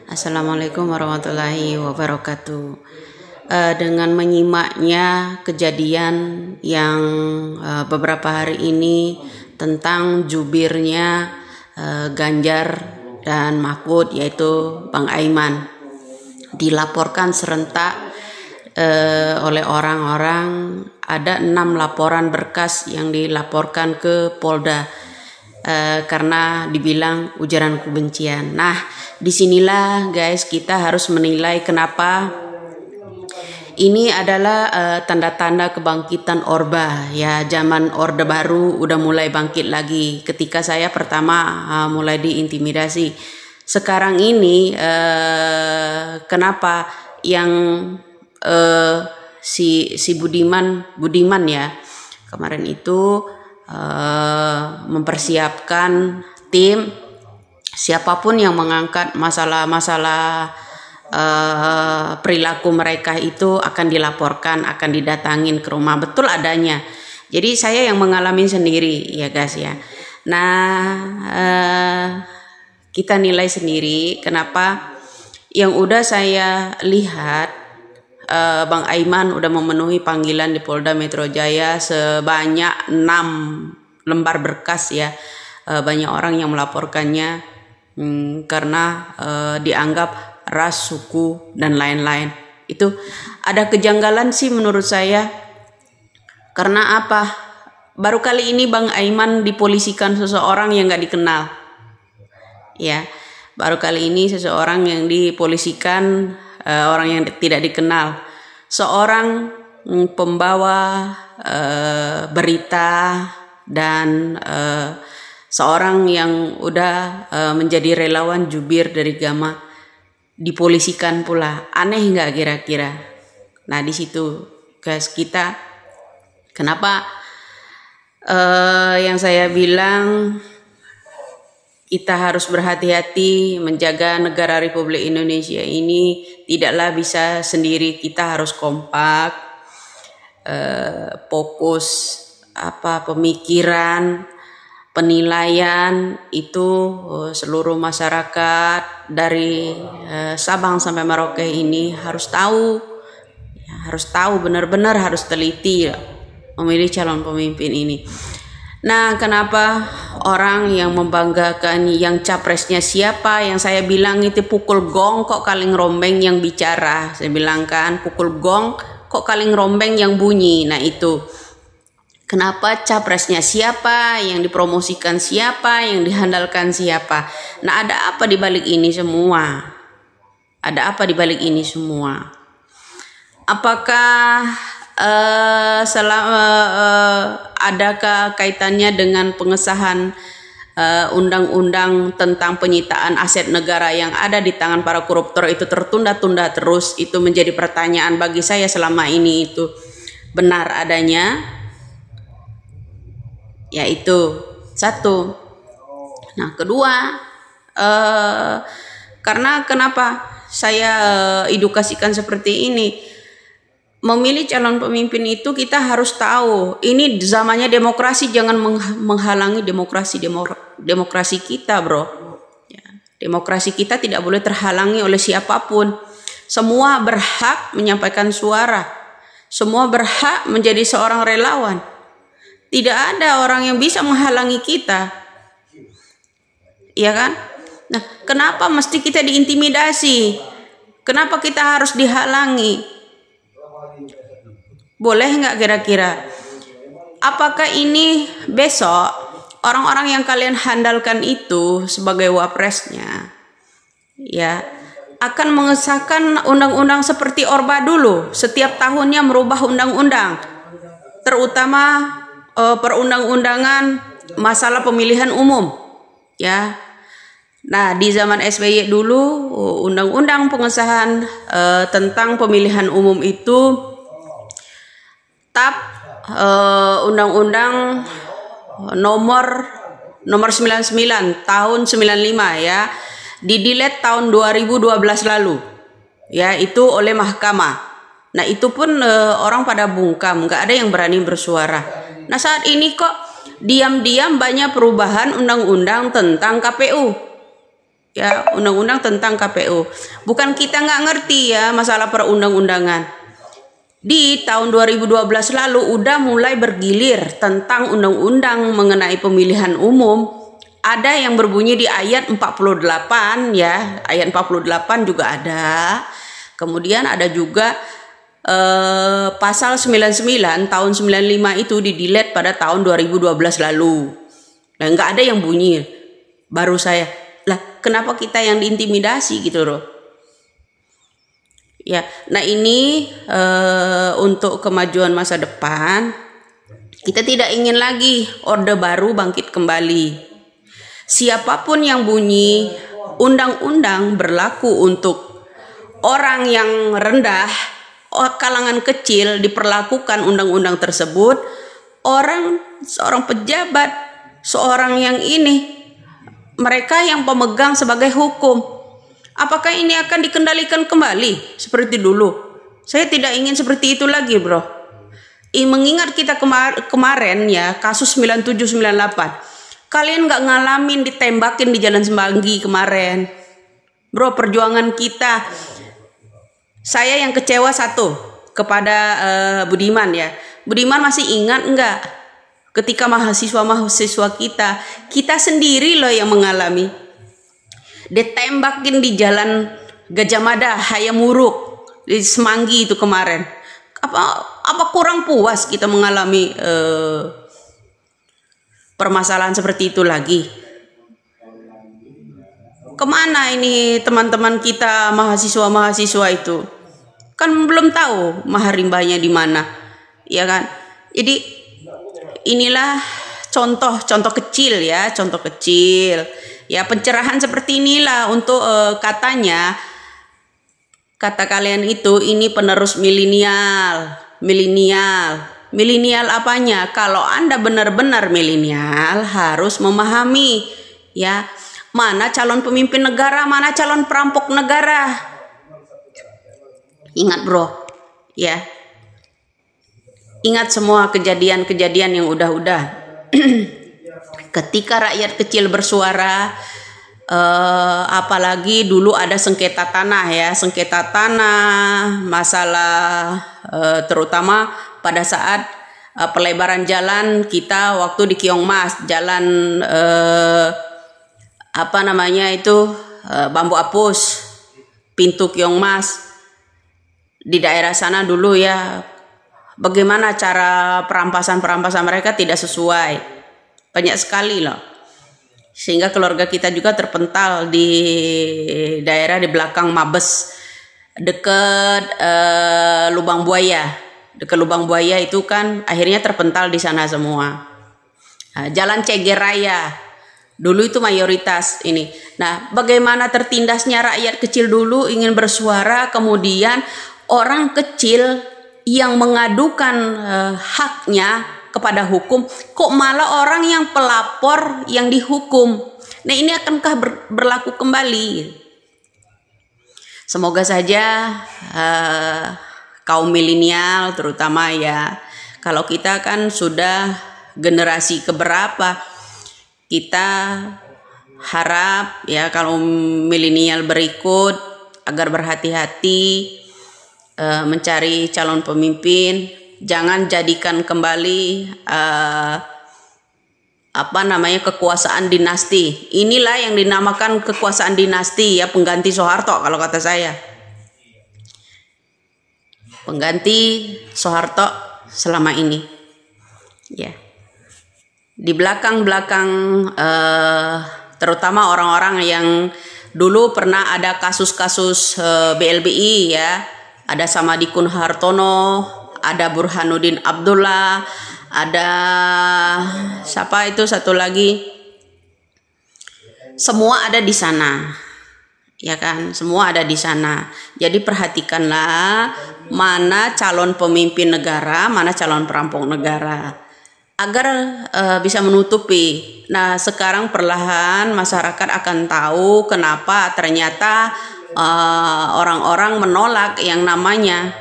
Assalamualaikum warahmatullahi wabarakatuh. Dengan menyimaknya kejadian yang beberapa hari ini tentang jubirnya Ganjar dan Mahfud, yaitu Bang Aiman, dilaporkan serentak oleh orang-orang. Ada 6 laporan berkas yang dilaporkan ke Polda karena dibilang ujaran kebencian. Nah, disinilah guys kita harus menilai kenapa ini adalah tanda-tanda kebangkitan Orba, ya. Zaman Orde Baru udah mulai bangkit lagi. Ketika saya pertama mulai diintimidasi. Sekarang ini kenapa yang si Budiman ya kemarin itu mempersiapkan tim, siapapun yang mengangkat masalah-masalah perilaku mereka itu akan dilaporkan, akan didatangin ke rumah, betul adanya. Jadi saya yang mengalami sendiri ya guys ya. Nah kita nilai sendiri kenapa yang udah saya lihat. Bang Aiman udah memenuhi panggilan di Polda Metro Jaya sebanyak 6 lembar berkas ya. Banyak orang yang melaporkannya karena dianggap ras, suku dan lain-lain. Itu ada kejanggalan sih menurut saya. Karena apa? Baru kali ini Bang Aiman dipolisikan seseorang yang gak dikenal. Ya, baru kali ini seseorang yang dipolisikan orang yang tidak dikenal, seorang pembawa berita dan seorang yang udah menjadi relawan jubir dari Gama dipolisikan pula. Aneh nggak kira-kira? Nah di situ guys kita kenapa yang saya bilang kita harus berhati-hati menjaga negara Republik Indonesia ini. Tidaklah bisa sendiri, kita harus kompak, fokus pemikiran, penilaian itu seluruh masyarakat dari Sabang sampai Merauke ini harus tahu, benar-benar harus teliti memilih calon pemimpin ini. Nah, kenapa orang yang membanggakan yang capresnya siapa? Yang saya bilang itu pukul gong kok kaling rombeng yang bicara. Saya bilang kan pukul gong kok kaling rombeng yang bunyi. Nah itu kenapa capresnya siapa? Yang dipromosikan siapa? Yang dihandalkan siapa? Nah ada apa di balik ini semua? Ada apa di balik ini semua? Apakah adakah kaitannya dengan pengesahan undang-undang tentang penyitaan aset negara yang ada di tangan para koruptor itu tertunda-tunda terus? Itu menjadi pertanyaan bagi saya selama ini. Itu benar adanya, yaitu satu. Nah kedua, karena kenapa saya edukasikan seperti ini? Memilih calon pemimpin itu kita harus tahu ini zamannya demokrasi, jangan menghalangi demokrasi kita, bro. Ya, demokrasi kita tidak boleh terhalangi oleh siapapun. Semua berhak menyampaikan suara, semua berhak menjadi seorang relawan. Tidak ada orang yang bisa menghalangi kita, ya kan? Nah, kenapa mesti kita diintimidasi? Kenapa kita harus dihalangi? Boleh nggak kira-kira? Apakah ini besok orang-orang yang kalian handalkan itu sebagai wapresnya, ya, akan mengesahkan undang-undang seperti Orba dulu, setiap tahunnya merubah undang-undang, terutama perundang-undangan masalah pemilihan umum, ya. Nah di zaman SBY dulu undang-undang pengesahan tentang pemilihan umum itu undang-undang nomor 99 tahun 95 ya, didelete tahun 2012 lalu ya, itu oleh mahkamah. Nah itu pun orang pada bungkam, nggak ada yang berani bersuara. Nah saat ini kok diam-diam banyak perubahan undang-undang tentang KPU. ya, undang-undang tentang KPU. Bukan kita nggak ngerti ya masalah perundang-undangan. Di tahun 2012 lalu udah mulai bergilir tentang undang-undang mengenai pemilihan umum. Ada yang berbunyi di ayat 48 ya, ayat 48 juga ada. Kemudian ada juga pasal 99 tahun 95 itu di-delete pada tahun 2012 lalu. Nah, nggak ada yang bunyi. Baru saya, lah kenapa kita yang diintimidasi gitu loh. Ya, nah ini untuk kemajuan masa depan, kita tidak ingin lagi Orde Baru bangkit kembali. Siapapun yang bunyi undang-undang berlaku untuk orang yang rendah, kalangan kecil diperlakukan undang-undang tersebut, seorang pejabat, seorang yang ini, mereka yang pemegang sebagai hukum. Apakah ini akan dikendalikan kembali seperti dulu? Saya tidak ingin seperti itu lagi, bro. Mengingat kita kemarin ya, kasus 9798. Kalian nggak ngalamin ditembakin di Jalan Semanggi kemarin. Bro, perjuangan kita. Saya yang kecewa satu kepada Budiman ya. Budiman masih ingat enggak ketika mahasiswa kita sendiri loh yang mengalami. Ditembakin di Jalan Gajah Mada, Hayamuruk di Semanggi itu kemarin. Apa kurang puas kita mengalami permasalahan seperti itu lagi? Kemana ini teman-teman kita mahasiswa itu? Kan belum tahu maharimbanya di mana, ya kan? Jadi inilah contoh kecil ya, ya pencerahan seperti inilah untuk kata kalian itu ini penerus milenial apanya? Kalau Anda benar-benar milenial harus memahami ya, mana calon pemimpin negara, mana calon perampok negara. Ingat bro, ya. Ingat semua kejadian-kejadian yang udah. Ketika rakyat kecil bersuara, apalagi dulu ada sengketa tanah ya, masalah terutama pada saat pelebaran jalan kita waktu di Kiongmas, jalan Bambu Apus, pintu Kiongmas. Di daerah sana dulu ya, bagaimana cara perampasan mereka tidak sesuai, banyak sekali loh, sehingga keluarga kita juga terpental di daerah di belakang Mabes, dekat Lubang Buaya itu kan akhirnya terpental di sana semua. Nah, Jalan Ceger Raya dulu itu mayoritas ini. Nah, bagaimana tertindasnya rakyat kecil dulu ingin bersuara, kemudian orang kecil yang mengadukan haknya kepada hukum, kok malah orang yang pelapor yang dihukum. Nah, ini akankah berlaku kembali? Semoga saja kaum milenial terutama ya, kalau kita kan sudah generasi keberapa, kita harap ya kalau milenial berikut agar berhati-hati mencari calon pemimpin, jangan jadikan kembali kekuasaan dinasti. Inilah yang dinamakan kekuasaan dinasti ya, pengganti Soeharto kalau kata saya. Pengganti Soeharto selama ini. Ya. Di belakang terutama orang-orang yang dulu pernah ada kasus-kasus BLBI ya. Ada Samadikun Hartono, ada Burhanuddin Abdullah, ada siapa itu satu lagi. Semua ada di sana. Ya kan? Semua ada di sana. Jadi perhatikanlah mana calon pemimpin negara, mana calon perampok negara, agar bisa menutupi. Nah, sekarang perlahan masyarakat akan tahu kenapa ternyata orang-orang menolak yang namanya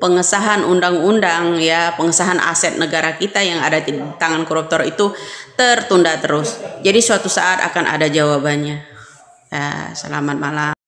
pengesahan undang-undang ya, pengesahan aset negara kita yang ada di tangan koruptor itu tertunda terus. Jadi suatu saat akan ada jawabannya. Ya, selamat malam.